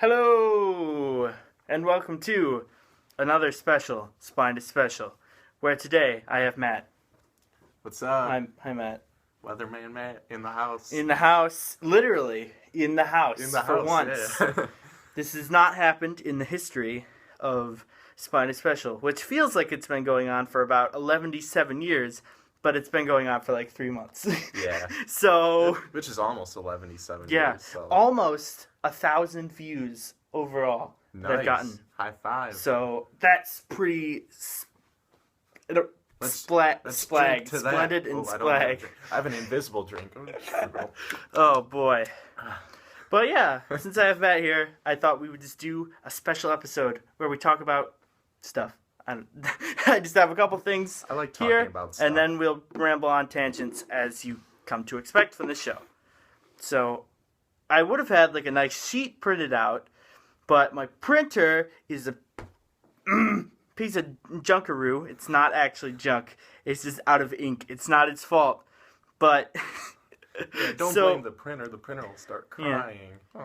Hello, and welcome to another special, Spinous special, where today I have Matt. What's up? Hi, Matt. Weatherman Matt in the house. In the house, literally, in the house, In the for house, once. yeah. This has not happened in the history of Spinous special, which feels like it's been going on for about 11-7 years, but it's been going on for like 3 months. Yeah. So... Which is almost 11-7 yeah, years. So. almost 1,000 views overall that I've gotten. High five. So that's pretty splendid and splag. I have an invisible drink. Oh boy. But yeah, since I have Matt here, I thought we would just do a special episode where we talk about stuff. I just have a couple things I like talking here, about stuff. and then we'll ramble on tangents as you come to expect from the show. So I would have had like a nice sheet printed out, but my printer is a piece of junkaroo. It's not actually junk. It's just out of ink. It's not its fault. But yeah, don't blame the printer. The printer will start crying. Yeah.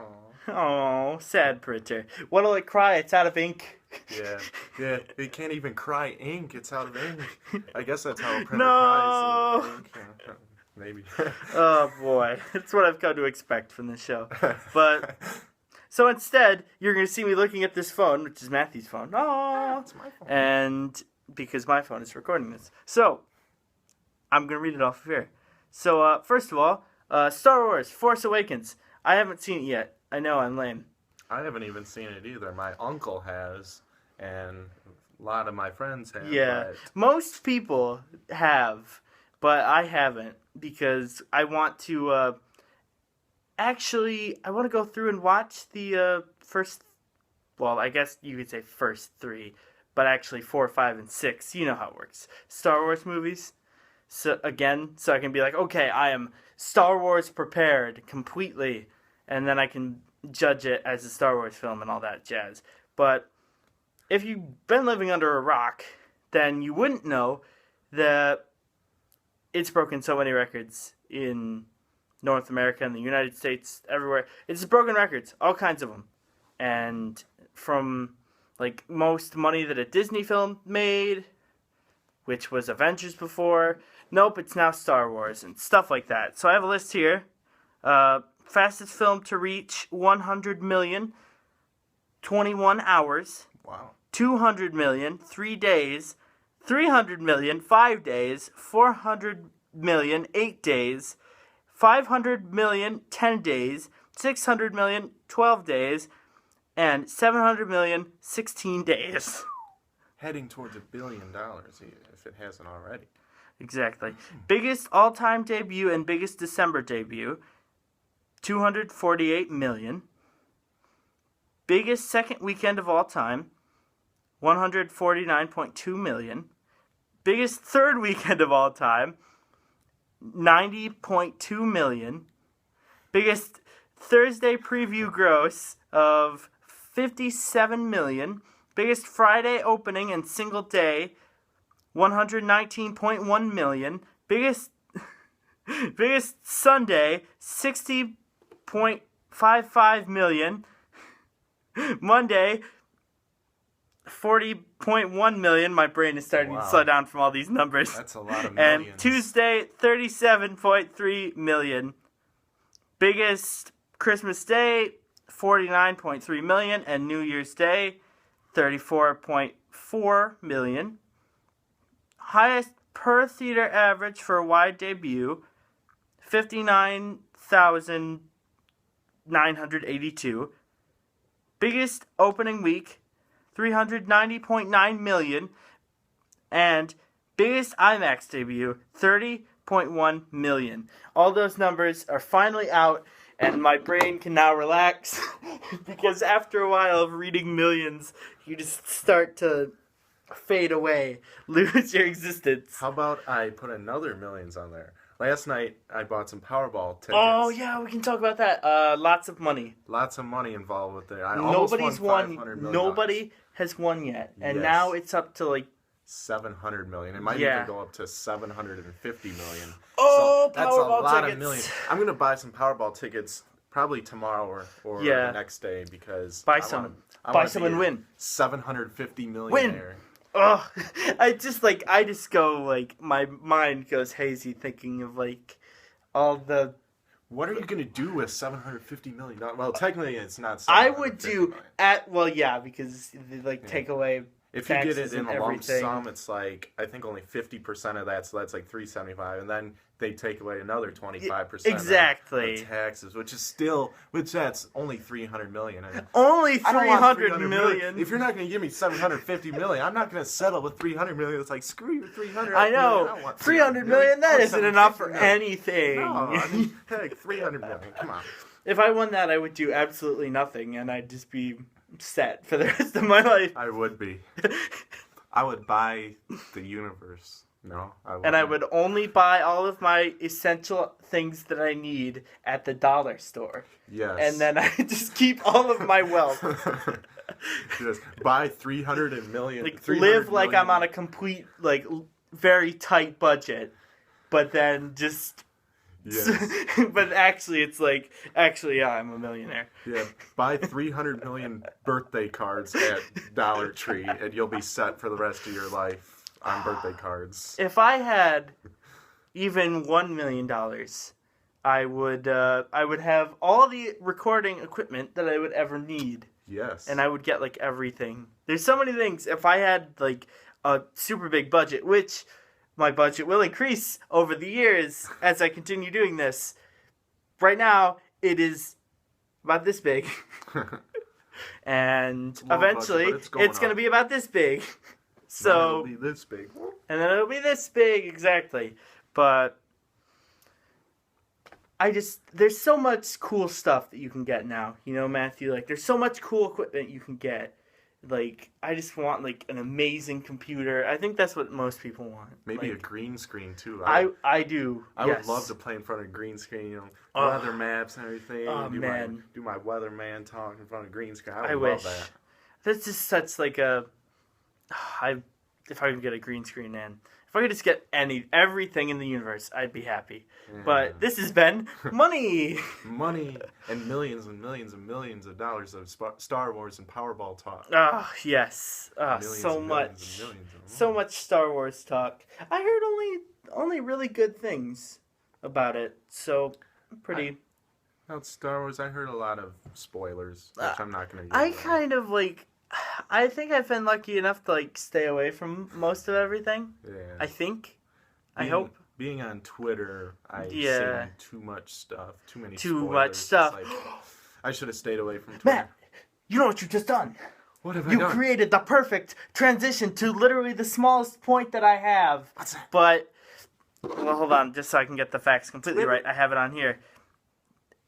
Oh, sad printer. What'll it cry? It's out of ink. Yeah. It can't even cry ink. It's out of ink. I guess that's how a printer No. cries. Ink. Maybe. Oh boy, that's what I've come to expect from this show. But so instead, you're going to see me looking at this phone, which is Matthew's phone. Oh, it's my phone. And because my phone is recording this, so I'm going to read it off of here. So first of all, Star Wars: Force Awakens. I haven't seen it yet. I know I'm lame. I haven't even seen it either. My uncle has, and a lot of my friends have. Yeah, but... most people have, but I haven't because I want to. Actually, I want to go through and watch the first. Well, I guess you could say first 3, but actually 4, 5, and 6. You know how it works. Star Wars movies. So I can be like, okay, I am Star Wars prepared completely, and then I can judge it as a Star Wars film and all that jazz. But if you've been living under a rock, then you wouldn't know that it's broken so many records in North America and the United States, everywhere. It's broken records, all kinds of them. And from like most money that a Disney film made, which was Avengers before, nope, it's now Star Wars and stuff like that. So I have a list here. Fastest film to reach 100 million, 21 hours. Wow. 200 million, 3 days. 300 million, 5 days. 400 million, 8 days. 500 million, 10 days. 600 million, 12 days. And 700 million, 16 days. Heading towards $1 billion if it hasn't already. Exactly. Biggest all-time debut and biggest December debut, 248 million. Biggest second weekend of all time, 149.2 million. Biggest third weekend of all time, 90.2 million. Biggest Thursday preview gross of 57 million. Biggest Friday opening and single day, 119.1 million. Biggest Sunday, 60.55 million. Monday, 40.1 million. My brain is starting to slow down from all these numbers. That's a lot of millions. And Tuesday, 37.3 million. Biggest Christmas Day, 49.3 million. And New Year's Day, 34.4 million. Highest per theater average for a wide debut, 59,982. Biggest opening week, 390.9 million. And biggest IMAX debut, 30.1 million. All those numbers are finally out, and my brain can now relax because after a while of reading millions, you just start to fade away, lose your existence. How about I put another millions on there? Last night, I bought some Powerball tickets. Oh, yeah, we can talk about that. Lots of money. Lots of money involved with it. Nobody's won. Nobody has won yet. And now it's up to like 700 million. It might even go up to 750 million. Oh, so that's Powerball a lot tickets. of millions. I'm going to buy some Powerball tickets probably tomorrow or Yeah. the next day because Buy I some. I Buy wanna some be and a win. 750 millionaire. Oh, I just go like my mind goes hazy thinking of like all the. What are you gonna do with 750 million? Well, technically, it's not. I would 750 do million. yeah, because they like take away If you get taxes it in and a lump everything. sum, it's like I think only 50% of that, so that's like 375, and then they take away another 25% Exactly. of taxes, which that's only 300 million. And Only I don't want 300 million. If you're not going to give me 750 million, I'm not going to settle with 300 million. It's like screw your 300. I know. Million. I want 300 million. That I isn't want enough for 750 anything. million. No, I mean, heck, 300 million. Come on. If I won that, I would do absolutely nothing, and I'd just be set for the rest of my life. I would be. I would buy the universe. No, I wouldn't. And I would only buy all of my essential things that I need at the dollar store. Yes. And then I just keep all of my wealth. Just buy 300 million. Like 300 live like million. I'm on a complete, like, very tight budget. But then just... Yes. But actually, it's like, yeah, I'm a millionaire. Yeah, buy 300 million birthday cards at Dollar Tree, and you'll be set for the rest of your life on birthday cards. If I had even $1 million, I would have all the recording equipment that I would ever need. Yes. And I would get, like, everything. There's so many things. If I had, like, a super big budget, which my budget will increase over the years as I continue doing this. Right now, it is about this big. And eventually, budget, but it's going to be about this big. So it'll be this big. And then it'll be this big, exactly. But there's so much cool stuff that you can get now. You know, Matthew, like, there's so much cool equipment you can get. Like, I just want, like, an amazing computer. I think that's what most people want. Maybe like, a green screen, too. I do, I yes. would love to play in front of a green screen, you know, Oh. weather maps and everything. Oh, man. Do my weatherman talk in front of a green screen. I I would wish. love that. That's just such, like, a... if I could get a green screen, man. If I could just get everything in the universe, I'd be happy. Yeah. But this has been money. Money and millions and millions and millions of dollars of Star Wars and Powerball talk. Oh, yes. Millions So and much. millions and millions of So much Star Wars talk. I heard only really good things about it. So, pretty... About Star Wars, I heard a lot of spoilers, which I'm not going to I kind of, like... I think I've been lucky enough to, like, stay away from most of everything. Yeah. I think. I hope. Being on Twitter, I've Yeah. seen too much stuff. Too many Too spoilers. much stuff. It's like, I should have stayed away from Twitter. Matt, you know what you just done? What have I You done? created the perfect transition to literally the smallest point that I have. What's that? But, well, hold on, just so I can get the facts completely right. I have it on here.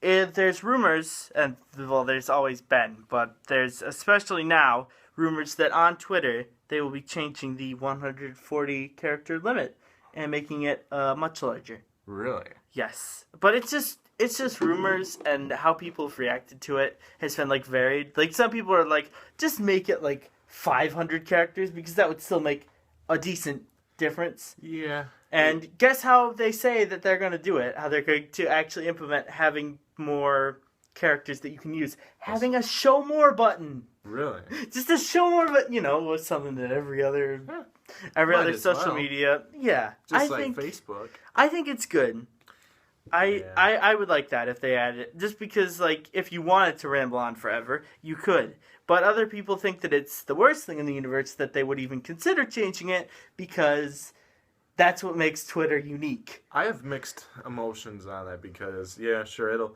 There's rumors, and, well, there's always been, but there's especially now rumors that on Twitter they will be changing the 140 character limit and making it much larger. Really? Yes, but it's just rumors, and how people have reacted to it has been, like, varied. Like, some people are like, just make it like 500 characters because that would still make a decent difference. Yeah. And guess how they say that they're going to do it? How they're going to actually implement having more characters that you can use. Having a show more button. Really? Just a show more button, you know, was something that every other Might as social well. media. Yeah. Just I like think, Facebook. I think it's good. I would like that if they added it. Just because, like, if you wanted to ramble on forever, you could. But other people think that it's the worst thing in the universe that they would even consider changing it because that's what makes Twitter unique. I have mixed emotions on that because, yeah, sure,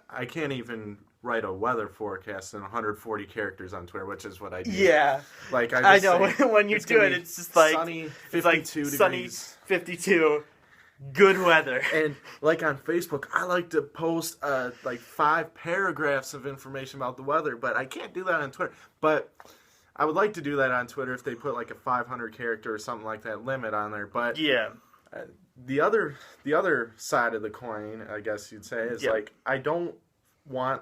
I can't even write a weather forecast in 140 characters on Twitter, which is what I do. Yeah. Like I just know, say, when you it's do gonna it, be it's just like... sunny, 52 it's like degrees. sunny, 52, good weather. And like on Facebook, I like to post like 5 paragraphs of information about the weather, but I can't do that on Twitter. But I would like to do that on Twitter if they put like a 500 character or something like that limit on there. But Yeah. the other side of the coin, I guess you'd say, is like I don't want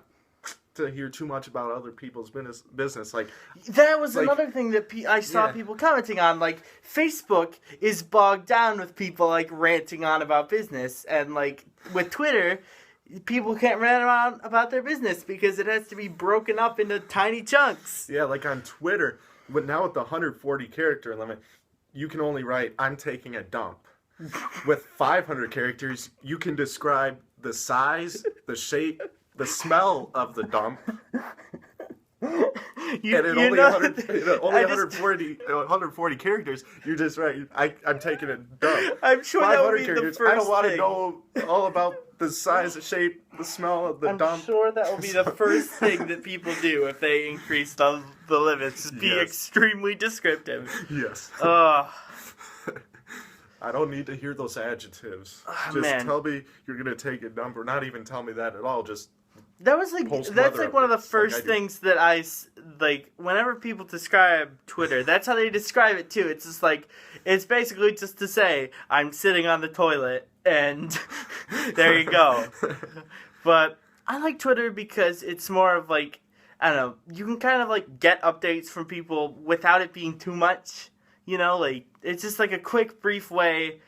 to hear too much about other people's business. Like that was like, another thing that I saw people commenting on. Like, Facebook is bogged down with people, like, ranting on about business. And, like, with Twitter, people can't rant about their business because it has to be broken up into tiny chunks. Yeah, like on Twitter, but now with the 140 character limit, you can only write, "I'm taking a dump." With 500 characters, you can describe the size, the shape, the smell of the dump. Only 140 characters, you're just right. I'm taking a dump. I'm sure that would be the first I don't want to thing. know all about the size, the shape, the smell of the dump. I'm sure that will be the first thing that people do if they increase the limits. Be extremely descriptive. Yes. I don't need to hear those adjectives. Just tell me you're going to take a dump, or not even tell me that at all. Just that's like one of the first things that I like whenever people describe Twitter. That's how they describe it too. It's just like it's basically just to say I'm sitting on the toilet and there you go. But I like Twitter because it's more of like I don't know. You can kind of like get updates from people without it being too much. You know, like it's just like a quick, brief way,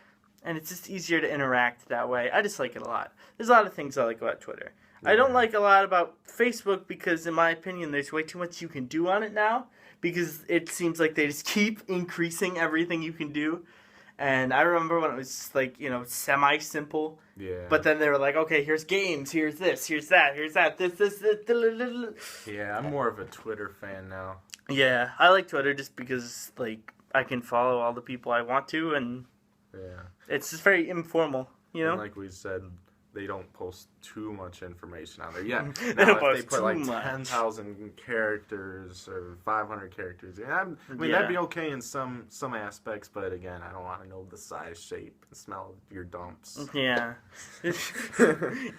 and it's just easier to interact that way. I just like it a lot. There's a lot of things I like about Twitter. Yeah. I don't like a lot about Facebook because, in my opinion, there's way too much you can do on it now. Because it seems like they just keep increasing everything you can do. And I remember when it was just like, semi-simple. Yeah. But then they were like, okay, here's games, here's this, here's that, this. Yeah, I'm more of a Twitter fan now. Yeah, I like Twitter just because, like, I can follow all the people I want to, and it's just very informal, And like we said, they don't post too much information on there. Yeah, they don't if they put like much. 10,000 characters or 500 characters, that'd be okay in some aspects, but again, I don't want to know the size, shape, and smell of your dumps. Yeah.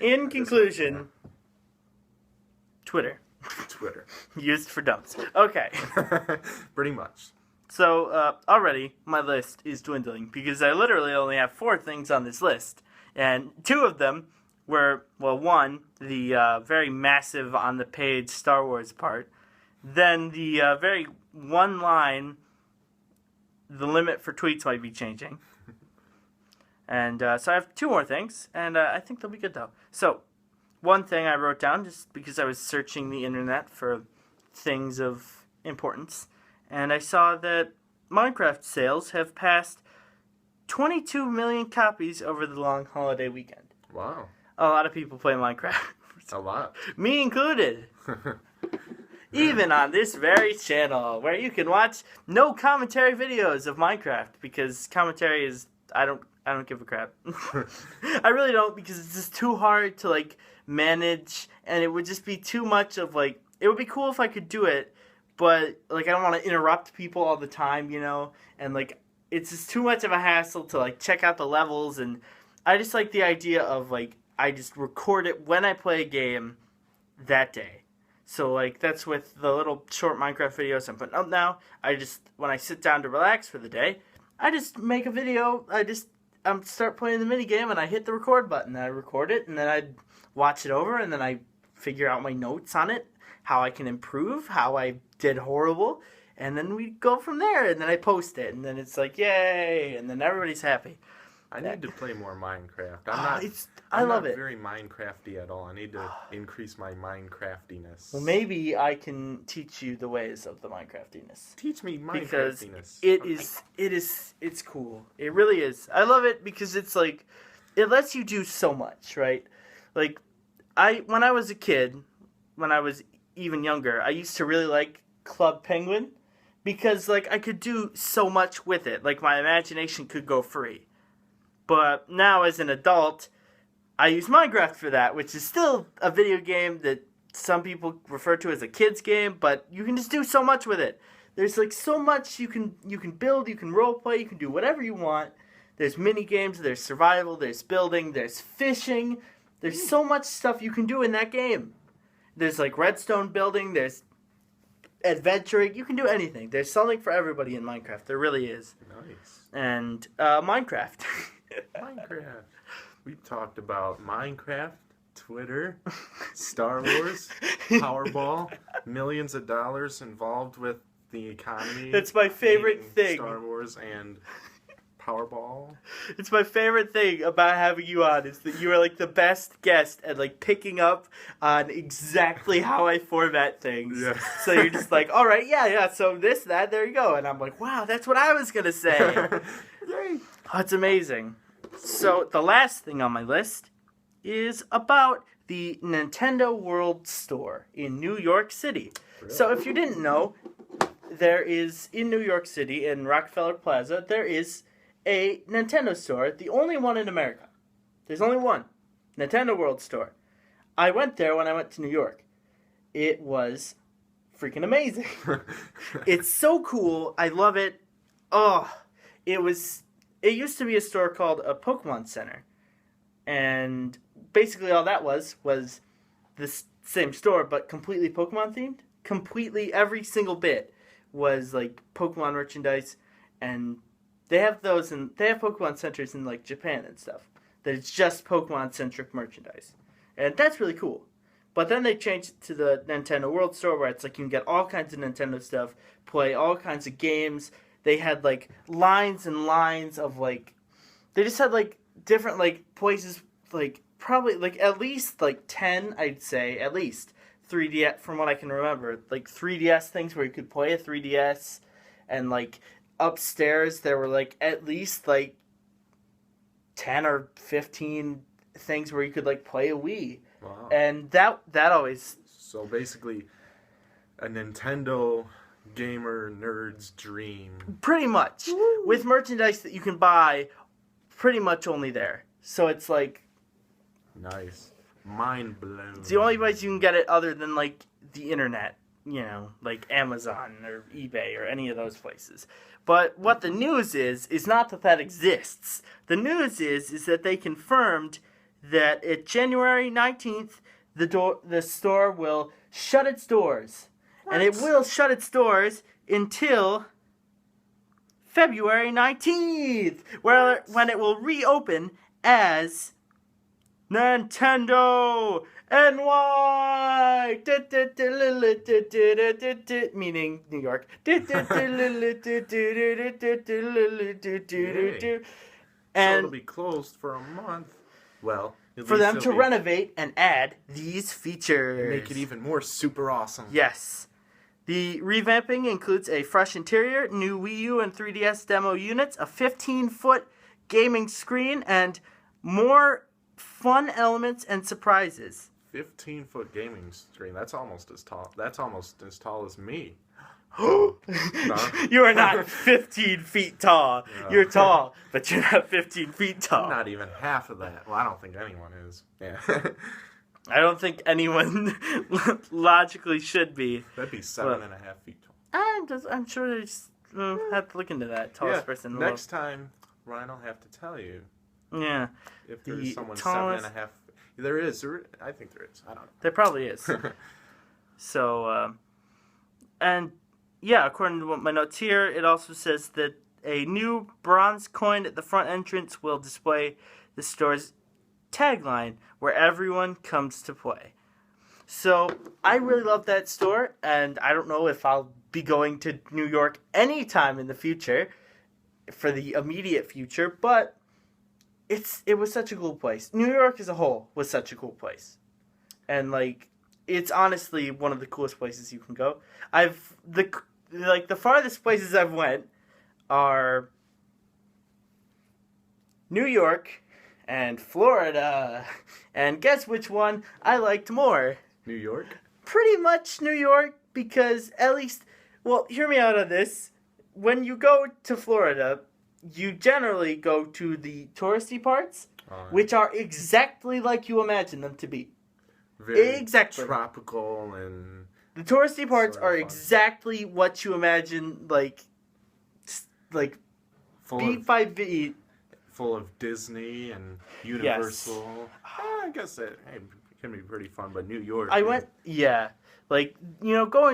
In conclusion, Twitter. Used for dumps. Okay. Pretty much. So, already, my list is dwindling, because I literally only have 4 things on this list. And 2 of them were, well, one, the very massive on-the-page Star Wars part. Then the very one line, the limit for tweets might be changing. And so I have 2 more things, and I think they'll be good, though. So, one thing I wrote down, just because I was searching the internet for things of importance, and I saw that Minecraft sales have passed 22 million copies over the long holiday weekend. Wow. A lot of people play Minecraft. A lot. Me included. Even on this very channel, where you can watch no commentary videos of Minecraft, because commentary is, I don't give a crap. I really don't, because it's just too hard to, like, manage, and it would just be too much of, like, it would be cool if I could do it, but, like, I don't want to interrupt people all the time, and, like, it's just too much of a hassle to, like, check out the levels, and I just like the idea of, like, I just record it when I play a game that day. So, like, that's with the little short Minecraft videos I'm putting up now. When I sit down to relax for the day, I just make a video, start playing the minigame, and I hit the record button, and I record it, and then I watch it over, and then I figure out my notes on it, how I can improve, how I did horrible, and then we go from there, and then I post it, and then it's like, yay, and then everybody's happy. I need to play more Minecraft. I love not it. Very Minecrafty at all. I need to increase my Minecraftiness. Well, maybe I can teach you the ways of the Minecraftiness. Teach me Because Minecraftiness. it's cool. It really is. I love it because it's like, it lets you do so much, right? Like, when I was a kid, when I was even younger, I used to really like Club Penguin because, like, I could do so much with it. Like, my imagination could go free. But now, as an adult, I use Minecraft for that, which is still a video game that some people refer to as a kid's game, but you can just do so much with it. There's, like, so much you can build, you can roleplay, you can do whatever you want. There's mini games, there's survival, there's building, there's fishing. There's so much stuff you can do in that game. There's, like, redstone building, there's adventuring. You can do anything. There's something for everybody in Minecraft. There really is. Nice. And Minecraft. Minecraft. We talked about Minecraft, Twitter, Star Wars, Powerball, millions of dollars involved with the economy. That's my favorite thing. Star Wars and Powerball. It's my favorite thing about having you on is that you are like the best guest at like picking up on exactly how I format things. Yeah. So you're just like, all right, yeah, so this, that, there you go. And I'm like, wow, that's what I was going to say. Yay. Oh, it's amazing. So the last thing on my list is about the Nintendo World Store in New York City. Really? So if you didn't know, there is, in New York City, in Rockefeller Plaza, there is a Nintendo store, the only one in America. There's only one. Nintendo World Store. I went there when I went to New York. It was freaking amazing. It's so cool. I love it. Oh, it used to be a store called a Pokemon Center. And basically all that was the same store, but completely Pokemon themed. Completely every single bit was like Pokemon merchandise, and they have Pokemon centers in like Japan and stuff. That it's just Pokemon centric merchandise, and that's really cool. But then they changed it to the Nintendo World Store, where it's like you can get all kinds of Nintendo stuff, play all kinds of games. They had like lines and lines of like, they just had like different like places, like probably like at least like 10, I'd say at least 3DS from what I can remember, like 3DS things where you could play a 3DS, and like upstairs there were like at least like 10 or 15 things where you could like play a Wii. Wow. And that always... So basically, a Nintendo gamer nerd's dream. Pretty much. Woo. With merchandise that you can buy pretty much only there. So it's like... Nice. Mind blown. It's the only place you can get it other than like the internet. You know, like Amazon or eBay or any of those places. But what the news is not that exists. The news is that they confirmed that at January 19th, the store will shut its doors. What? And it will shut its doors until February 19th, when it will reopen as Nintendo NY, meaning New York. So it'll be closed for a month. Well, for them to renovate and add these features. Make it even more super awesome. Yes. The revamping includes a fresh interior, new Wii U and 3DS demo units, a 15-foot gaming screen, and more fun elements and surprises. 15-foot gaming screen. That's almost as tall. That's almost as tall as me. You are not 15 feet tall. No. You're tall, but you're not 15 feet tall. I'm not even half of that. Well, I don't think anyone is. Yeah. I don't think anyone logically should be. That'd be 7.5 feet tall. I'm sure they just have to look into that. Tallest person in the world. Next time, Ryan will have to tell you. Yeah. If there's someone tallest... 7.5. There is. I think there is. I don't know. There probably is. So, and yeah, according to my notes here, it also says that a new bronze coin at the front entrance will display the store's tagline, where everyone comes to play. So, I really love that store, and I don't know if I'll be going to New York anytime in the future, for the immediate future, but it was such a cool place. New York as a whole was such a cool place. And, like, it's honestly one of the coolest places you can go. The farthest places I've went are New York and Florida. And guess which one I liked more? New York? Pretty much New York, because at least, well, hear me out on this. When you go to Florida, you generally go to the touristy parts, which are exactly like you imagine them to be. Very exactly. Tropical and... The touristy parts are exactly what you imagine, like beat by beat. Full of Disney and Universal. Yes. I guess it can be pretty fun, but New York... going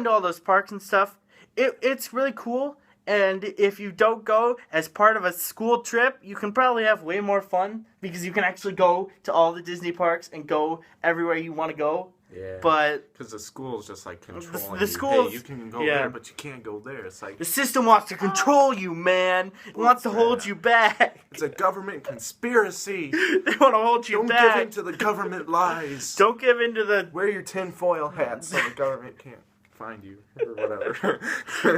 to all those parks and stuff, it's really cool. And if you don't go as part of a school trip, you can probably have way more fun, because you can actually go to all the Disney parks and go everywhere you want to go. Yeah. But because the school's just like controlling the you. schools, Hey, you can go there, but you can't go there. It's like the system wants to control you, man. It wants to hold you back. It's a government conspiracy. They want to hold you Don't back. give in to the government lies. Don't give in to the... Wear your tinfoil hat so the government can't find you or whatever.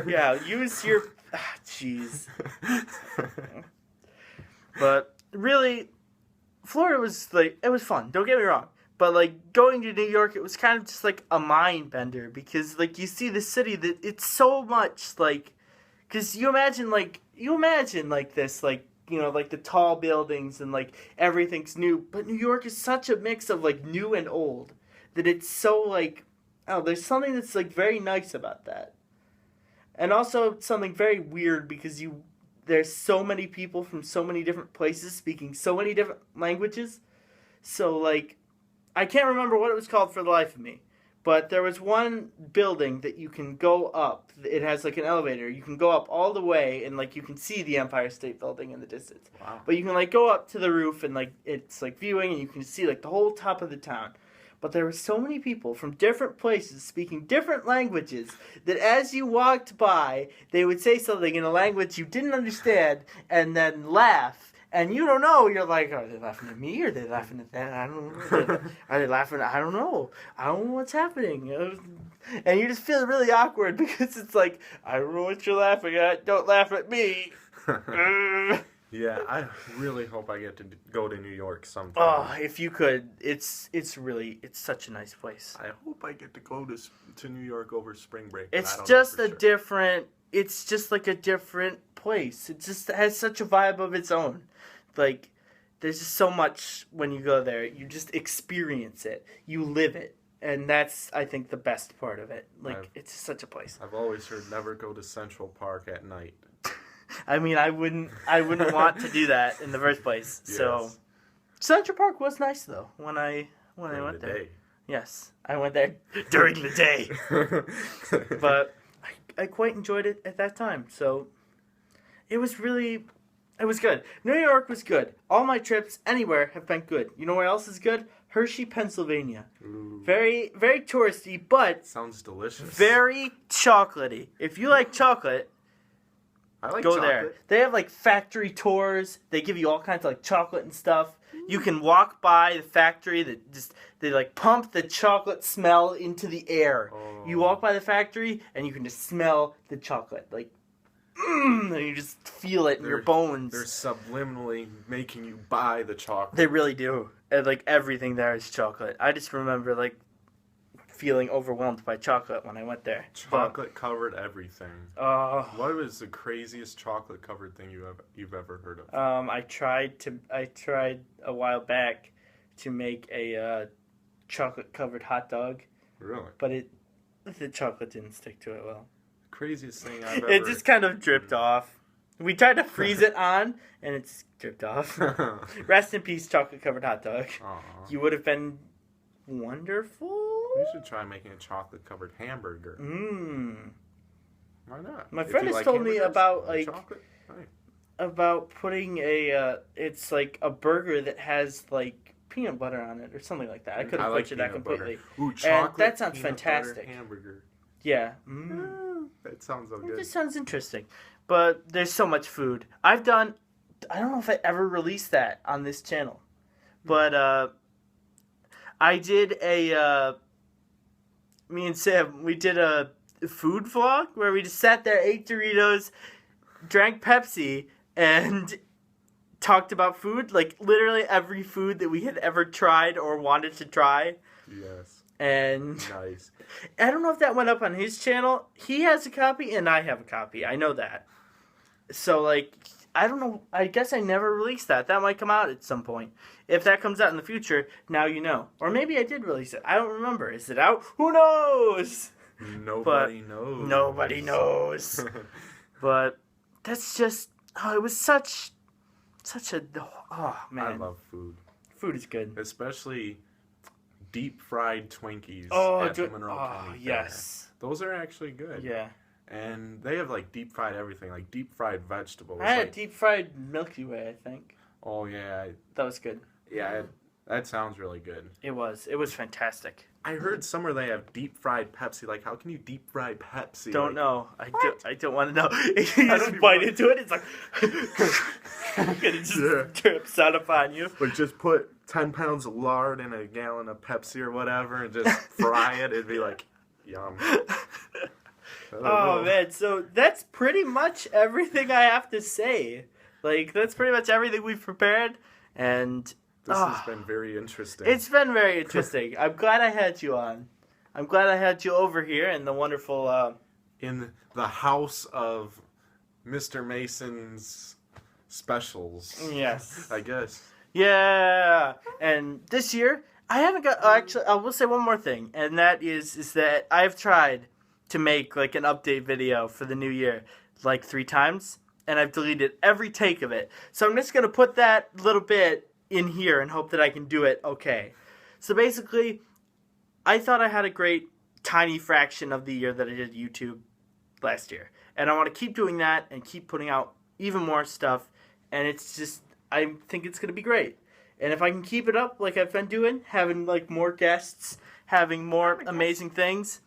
Yeah, use your... Jeez. But really, Florida was like, it was fun. Don't get me wrong. But like going to New York, it was kind of just like a mind bender because like you see the city that it's so much like, because you imagine like this like, you know, like the tall buildings and like everything's new. But New York is such a mix of like new and old that it's so like, oh, there's something that's like very nice about that. And also something very weird because there's so many people from so many different places speaking so many different languages. So like, I can't remember what it was called for the life of me. But there was one building that you can go up. It has like an elevator. You can go up all the way and like you can see the Empire State Building in the distance. Wow. But you can like go up to the roof and like it's like viewing and you can see like the whole top of the town. But there were so many people from different places speaking different languages that as you walked by, they would say something in a language you didn't understand and then laugh. And you don't know. You're like, are they laughing at me? Or are they laughing at that? I don't know. Are they laughing? I don't know. I don't know what's happening. And you just feel really awkward because it's like, I don't know what you're laughing at. Don't laugh at me. Yeah, I really hope I get to go to New York sometime. Oh, if you could. It's such a nice place. I hope I get to go to New York over spring break. It's just it's just like a different place. It just has such a vibe of its own. Like, there's just so much when you go there. You just experience it. You live it. And that's, I think, the best part of it. Like, it's such a place. I've always heard never go to Central Park at night. I mean, I wouldn't want to do that in the first place. Yes. So, Central Park was nice, though, when I went there. Day. Yes, I went there during the day. But I quite enjoyed it at that time. So, it was good. New York was good. All my trips anywhere have been good. You know where else is good? Hershey, Pennsylvania. Ooh. Very, very touristy, but... Sounds delicious. Very chocolatey. If you like chocolate, I like go chocolate. there. They have, like, factory tours. They give you all kinds of, like, chocolate and stuff. You can walk by the factory they, like, pump the chocolate smell into the air. Oh. You walk by the factory, and you can just smell the chocolate. Like, and you just feel it in your bones. They're subliminally making you buy the chocolate. They really do. And, like, everything there is chocolate. I just remember, like, feeling overwhelmed by chocolate when I went there. Chocolate covered everything. What was the craziest chocolate covered thing you've ever heard of? I tried a while back to make a chocolate covered hot dog. Really? But the chocolate didn't stick to it well. Craziest thing I've ever... It just kind of dripped off. We tried to freeze it on, and it just dripped off. Rest in peace, chocolate-covered hot dog. Aww. You would have been wonderful. We should try making a chocolate-covered hamburger. Why not? My friend has told me about, like... Chocolate? Right. About putting it's like a burger that has, like, peanut butter on it, or something like that. I could have butchered that completely. Ooh, chocolate, and that sounds fantastic. Hamburger. Yeah. That sounds so good. It just sounds interesting. But there's so much food. I don't know if I ever released that on this channel. But I did me and Sam, we did a food vlog where we just sat there, ate Doritos, drank Pepsi, and talked about food. Like, literally every food that we had ever tried or wanted to try. Yes. And nice. I don't know if that went up on his channel. He has a copy and I have a copy. I know that. So, like, I don't know. I guess I never released that. That might come out at some point. If that comes out in the future, now you know. Or maybe I did release it. I don't remember. Is it out? Who knows? Nobody knows. Nobody knows. But that's just... Oh, it was such a... Oh, man. I love food. Food is good. Especially... deep-fried Twinkies at the Monroe County Fair. Yes. Those are actually good. Yeah. And they have, like, deep-fried everything, like deep-fried vegetables. I had deep-fried Milky Way, I think. Oh, yeah. That was good. Yeah, That sounds really good. It was fantastic. I heard somewhere they have deep fried Pepsi. Like, how can you deep fry Pepsi? Don't like, know. what? I don't want to know. You just bite into it. It's like and it just drips out upon you. Like, just put 10 pounds of lard in a gallon of Pepsi or whatever, and just fry it. It'd be like, yum. Oh man, so that's pretty much everything I have to say. Like, that's pretty much everything we've prepared, and this has been very interesting. It's been very interesting. I'm glad I had you on. I'm glad I had you over here in the wonderful in the house of Mr. Mason's specials. Yes. I guess. Yeah. And this year, I haven't got... actually, I will say one more thing, and that is that I've tried to make, like, an update video for the new year, like, 3 times, and I've deleted every take of it. So I'm just going to put that little bit in here and hope that I can do it okay. So basically, I thought I had a great tiny fraction of the year that I did YouTube last year. And I want to keep doing that and keep putting out even more stuff. And it's just, I think it's going to be great. And if I can keep it up like I've been doing, having like more guests, having more amazing things,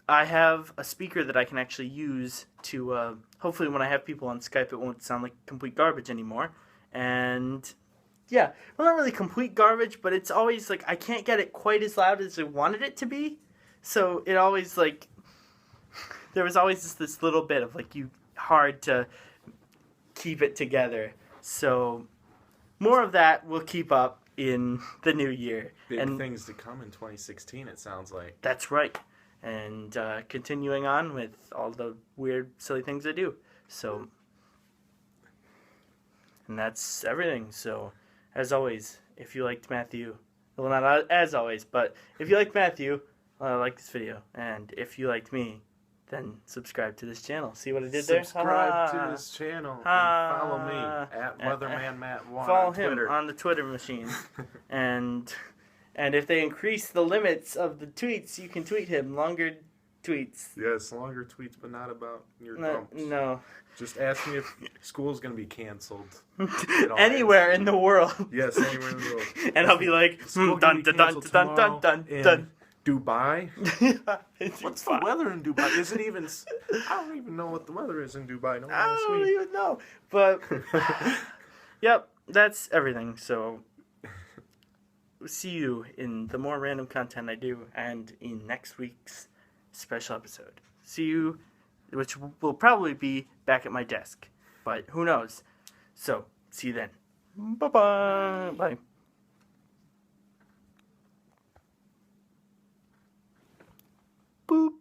I have a speaker that I can actually use to, hopefully when I have people on Skype, it won't sound like complete garbage anymore. And yeah, well, not really complete garbage, but it's always like I can't get it quite as loud as I wanted it to be. So it always like, there was always just this little bit of like hard to keep it together. So more of that will keep up in the new year. Big things to come in 2016, it sounds like. That's right. And continuing on with all the weird, silly things I do. So, and that's everything. So, as always, if you liked Matthew, well, not as always, but if you liked Matthew, like this video. And if you liked me, then subscribe to this channel. See what I did there? Subscribe to this channel and follow me at WeathermanMatt1 follow on Twitter. Him on the Twitter machine. And if they increase the limits of the tweets, you can tweet him longer tweets. Yes, longer tweets, but not about your dumps. No. Just ask me if school's going to be canceled. Anywhere in the world. Yes, anywhere in the world. And I'll be like, dun dun dun dun dun dun dun. Dubai? What's Dubai. the weather in Dubai? Is it even... I don't even know what the weather is in Dubai. No, I don't even know. But, yep, that's everything. So, see you in the more random content I do and in next week's special episode. See you, which will probably be back at my desk. But who knows? So, see you then. Bye-bye. Bye. Boop.